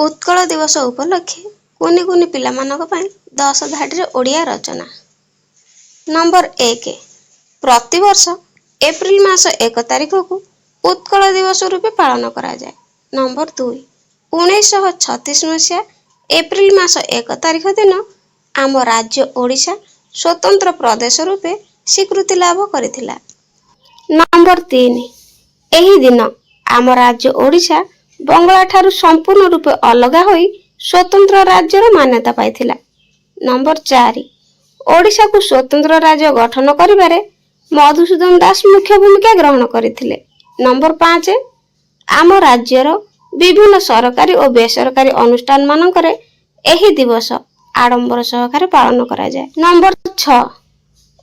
उत्कल दिवस उपलक्षे कुनि कुनि पिलामानक पई 10 धाड़ीरे ओडिया रचना। नंबर 1 प्रतिवर्ष एप्रिल मास 1 तारिख को उत्कल दिवस रूपे पालन करा जाए। नंबर 2 1936 मसीहा एप्रिल मास 1 तारिख दिन आम राज्य ओडिशा स्वतंत्र प्रदेश रूपे स्वीकृति लाभ करिथिला। नंबर 3 एही दिन आम राज्य ओडिशा बंगला ठारू संपूर्ण रूपे अलगा होई स्वतंत्र राज्यर मान्यता पाइथिला। नंबर 4 ओडिशा को स्वतंत्र राज्य गठन करिबारे मधुसूदन दास मुख्य भूमिका ग्रहण करिथिले। नंबर 5 आम राज्यर विभिन्न सरकारी और बेसरकारी अनुष्ठान मानकरे एही दिवस आडंबर सहकारे पालन करा जाए। नंबर 6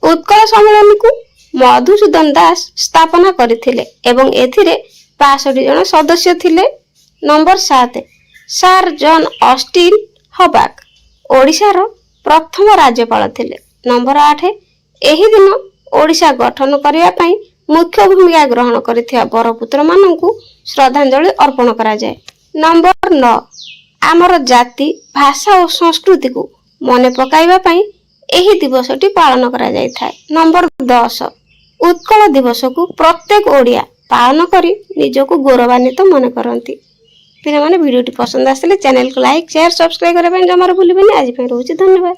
उत्कल सम्मेलन को मधुसूदन दास स्थापना करिथिले एवं एथिरे 65 जन सदस्य थिले। नंबर 7 सार जॉन ऑस्टिन हबाक ओडिशार प्रथम राज्यपाल थिले। नंबर 8 एही दिन ओडिशा गठन करिया पई मुख्य भूमिका ग्रहण करिथिया बरपुत्र माननकु श्रद्धांजलि अर्पण करा जाए। नंबर 9 आमर जाति भाषा और संस्कृति को मने पकाइबा पई एही दिवसटी पालन करा जाय थाए। नंबर 10 उत्कल दिवस को प्रत्येक ओडिया पालन करी निजको गौरवान्वित मन करंती। पिला माने वीडियोटी पसंद आसले चैनल को लाइक शेयर सब्सक्राइब करबा जमार भूलिबेनी। आज पे रहूची धन्यवाद।